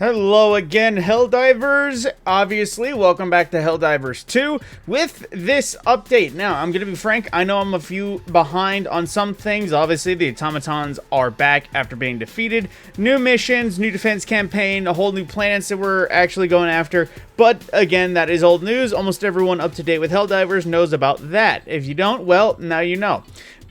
Hello again, Helldivers. Obviously, welcome back to Helldivers 2 with this update. Now, I'm going to be frank, I know I'm a few behind on some things. Obviously, the automatons are back after being defeated. New missions, new defense campaign, a whole new planets that we're actually going after. But again, that is old news. Almost everyone up to date with Helldivers knows about that. If you don't, well, now you know.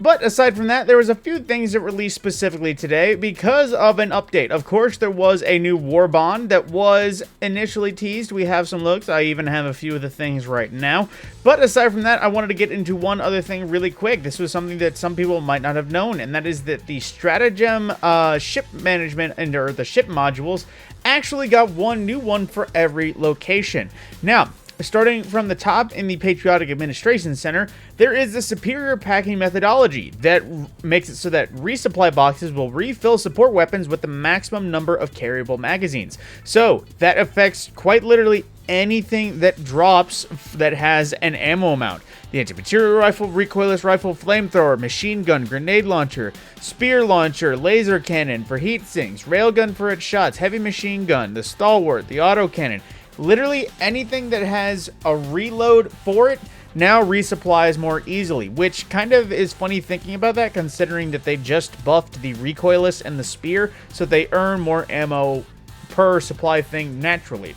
But aside from that, there was a few things that released specifically today because of an update. Of course, there was a new Warbond that was initially teased. We have some looks. I even have a few of the things right now. But aside from that, I wanted to get into one other thing really quick. This was something that some people might not have known, and that is that the Stratagem ship management or the ship modules actually got one new one for every location. Now, starting from the top in the Patriotic Administration Center, there is a superior packing methodology that makes it so that resupply boxes will refill support weapons with the maximum number of carryable magazines. So that affects quite literally anything that drops that has an ammo amount. The anti-material rifle, recoilless rifle, flamethrower, machine gun, grenade launcher, spear launcher, laser cannon for heat sinks, railgun for its shots, heavy machine gun, the stalwart, the autocannon. Literally anything that has a reload for it now resupplies more easily, which kind of is funny thinking about that, considering that they just buffed the recoilless and the spear, so they earn more ammo per supply thing naturally.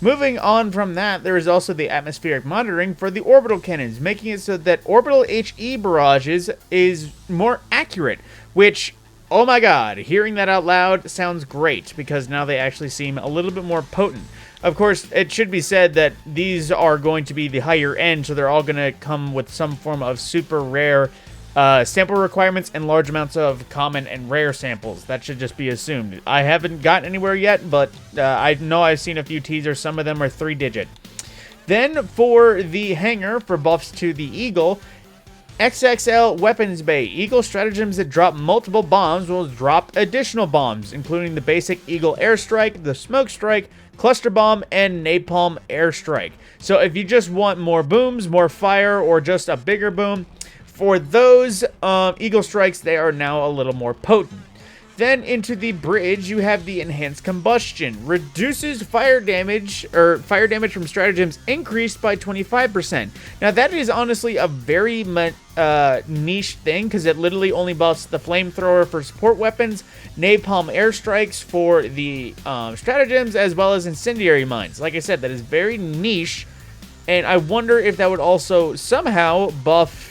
Moving on from that, there is also the atmospheric monitoring for the orbital cannons, making it so that orbital HE barrages is more accurate, which, oh my god, hearing that out loud sounds great, because now they actually seem a little bit more potent. Of course, it should be said that these are going to be the higher end, so they're all going to come with some form of super rare sample requirements and large amounts of common and rare samples. That should just be assumed. I haven't gotten anywhere yet, but I know I've seen a few teasers. Some of them are 3-digit. Then for the hangar for buffs to the Eagle, XXL Weapons Bay. Eagle stratagems that drop multiple bombs will drop additional bombs, including the basic Eagle Airstrike, the Smoke Strike, Cluster Bomb, and Napalm Airstrike. So if you just want more booms, more fire, or just a bigger boom, for those Eagle Strikes, they are now a little more potent. Then into the bridge, you have the Enhanced Combustion. Reduces fire damage from stratagems increased by 25%. Now that is honestly a very niche thing, because it literally only buffs the flamethrower for support weapons, napalm airstrikes for the stratagems, as well as incendiary mines. Like I said, that is very niche, and I wonder if that would also somehow buff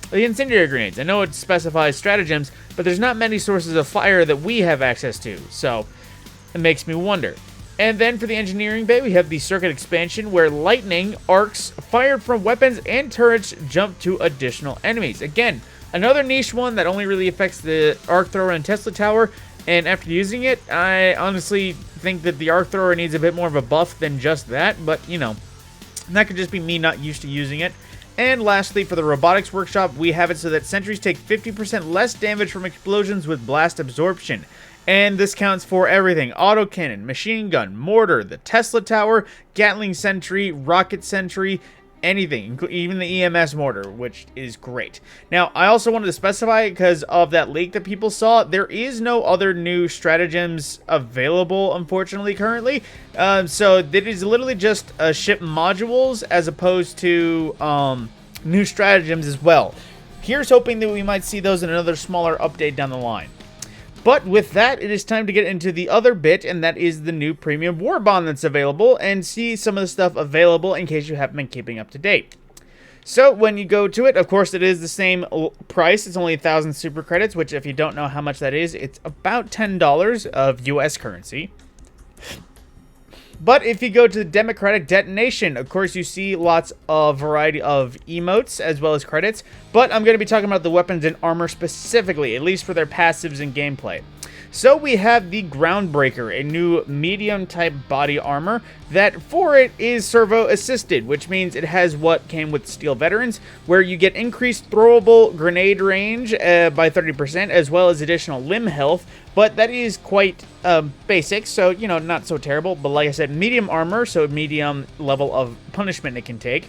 the incendiary grenades. I know it specifies stratagems, but there's not many sources of fire that we have access to, so it makes me wonder. And then for the engineering bay, we have the circuit expansion, where lightning arcs fired from weapons and turrets jump to additional enemies. Again, another niche one that only really affects the arc thrower and Tesla tower, and after using it, I honestly think that the arc thrower needs a bit more of a buff than just that, but you know, that could just be me not used to using it. And lastly, for the robotics workshop, we have it so that sentries take 50% less damage from explosions with blast absorption. And this counts for everything: autocannon, machine gun, mortar, the Tesla tower, Gatling sentry, rocket sentry, anything, even the EMS mortar, which is great. Now, I also wanted to specify, because of that leak that people saw, there is no other new stratagems available, unfortunately, currently. So it is literally just ship modules as opposed to new stratagems as well. Here's hoping that we might see those in another smaller update down the line. But with that, it is time to get into the other bit, and that is the new premium Warbond that's available, and see some of the stuff available in case you haven't been keeping up to date. So when you go to it, of course, it is the same price. It's only 1,000 super credits, which if you don't know how much that is, it's about $10 of US currency. But if you go to the democratic detonation, of course, you see lots of variety of emotes as well as credits. But I'm going to be talking about the weapons and armor specifically, at least for their passives and gameplay. So we have the Groundbreaker, a new medium-type body armor that for it is servo-assisted, which means it has what came with Steel Veterans, where you get increased throwable grenade range by 30%, as well as additional limb health, but that is quite basic, so, you know, not so terrible. But like I said, medium armor, so medium level of punishment it can take.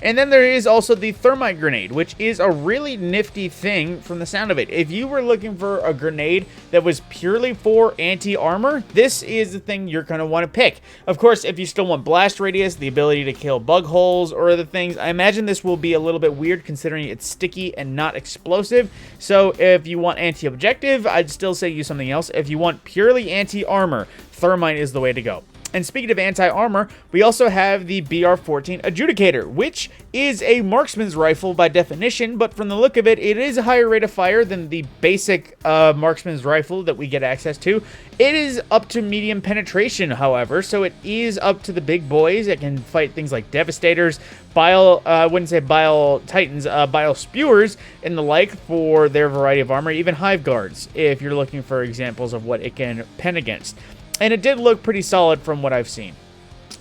And then there is also the thermite grenade, which is a really nifty thing from the sound of it. If you were looking for a grenade that was purely for anti-armor, this is the thing you're going to want to pick. Of course, if you still want blast radius, the ability to kill bug holes or other things, I imagine this will be a little bit weird considering it's sticky and not explosive. So if you want anti-objective, I'd still say use something else. If you want purely anti-armor, thermite is the way to go. And speaking of anti-armor, we also have the BR-14 Adjudicator, which is a marksman's rifle by definition, but from the look of it, it is a higher rate of fire than the basic marksman's rifle that we get access to. It is up to medium penetration, however, so it is up to the big boys. It can fight things like Devastators, I wouldn't say Bile Titans, Bile Spewers, and the like for their variety of armor, even Hive Guards, if you're looking for examples of what it can pen against. And it did look pretty solid from what I've seen.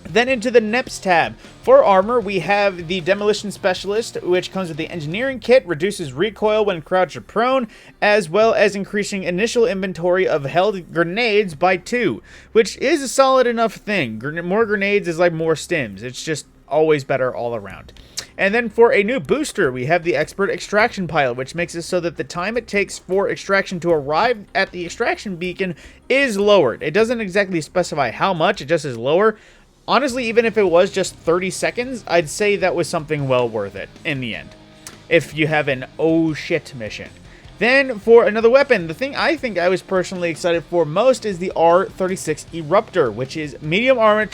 Then into the NEPS tab. For armor, we have the Demolition Specialist, which comes with the Engineering Kit, reduces recoil when crouched or prone, as well as increasing initial inventory of held grenades by 2, which is a solid enough thing. More grenades is like more stims. It's just always better all around. And then for a new booster, we have the Expert Extraction Pilot, which makes it so that the time it takes for extraction to arrive at the extraction beacon is lowered. It doesn't exactly specify how much, it just is lower. Honestly, even if it was just 30 seconds, I'd say that was something well worth it in the end, if you have an oh shit mission. Then for another weapon, the thing I think I was personally excited for most is the R36 Eruptor, which is medium armor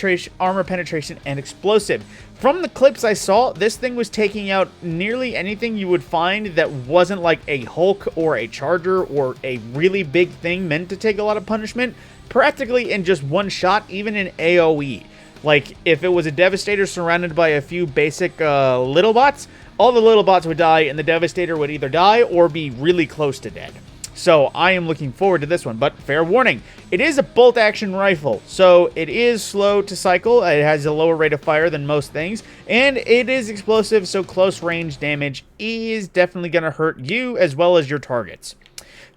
penetration and explosive. From the clips I saw, this thing was taking out nearly anything you would find that wasn't like a Hulk or a Charger or a really big thing meant to take a lot of punishment, practically in just one shot, even in AoE. Like, if it was a Devastator surrounded by a few basic little bots, all the little bots would die, and the Devastator would either die or be really close to dead. So I am looking forward to this one, but fair warning, it is a bolt-action rifle, so it is slow to cycle, it has a lower rate of fire than most things, and it is explosive, so close-range damage is definitely going to hurt you as well as your targets.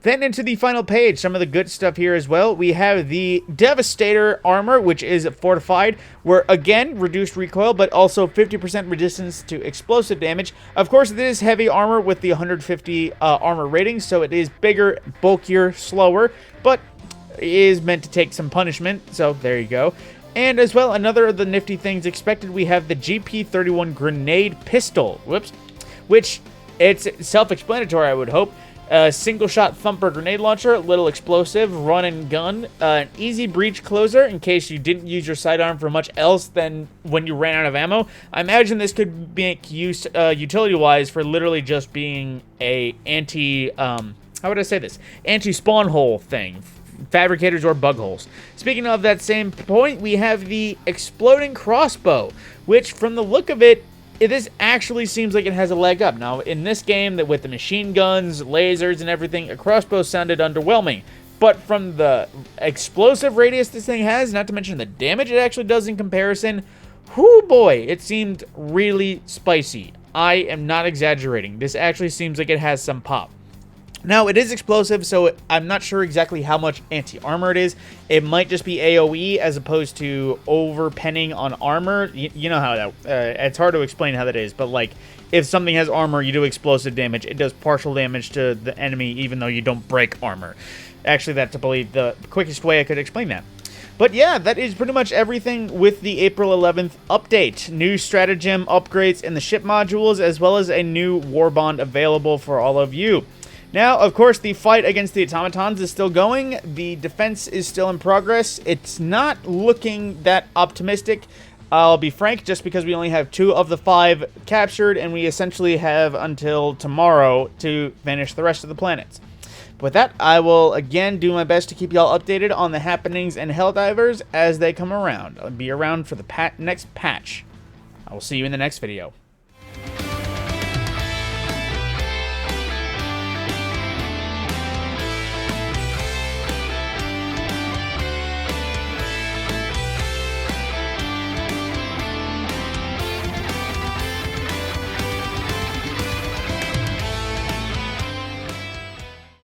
Then into the final page, some of the good stuff here as well. We have the Devastator armor, which is fortified, where again, reduced recoil, but also 50% resistance to explosive damage. Of course, it is heavy armor with the 150 armor rating, so it is bigger, bulkier, slower, but is meant to take some punishment, so there you go. And as well, another of the nifty things expected, we have the GP31 Grenade Pistol, which it's self-explanatory, I would hope. Single-shot thumper grenade launcher, little explosive, run and gun, an easy breach closer in case you didn't use your sidearm for much else than when you ran out of ammo. I imagine this could make use utility-wise for literally just being a anti-spawn hole thing. Fabricators or bug holes. Speaking of that same point, we have the exploding crossbow, which from the look of it, this actually seems like it has a leg up. Now, in this game, that with the machine guns, lasers, and everything, a crossbow sounded underwhelming. But from the explosive radius this thing has, not to mention the damage it actually does in comparison, whoo boy, it seemed really spicy. I am not exaggerating. This actually seems like it has some pop. Now, it is explosive, so I'm not sure exactly how much anti-armor it is. It might just be AoE as opposed to over-penning on armor. You know how that... it's hard to explain how that is, but, like, if something has armor, you do explosive damage. It does partial damage to the enemy, even though you don't break armor. Actually, that's, I believe, the quickest way I could explain that. But yeah, that is pretty much everything with the April 11th update. New stratagem upgrades in the ship modules, as well as a new Warbond available for all of you. Now, of course, the fight against the automatons is still going. The defense is still in progress. It's not looking that optimistic. I'll be frank, just because we only have 2 of the 5 captured, and we essentially have until tomorrow to finish the rest of the planets. With that, I will again do my best to keep y'all updated on the happenings in Helldivers as they come around. I'll be around for the next patch. I will see you in the next video.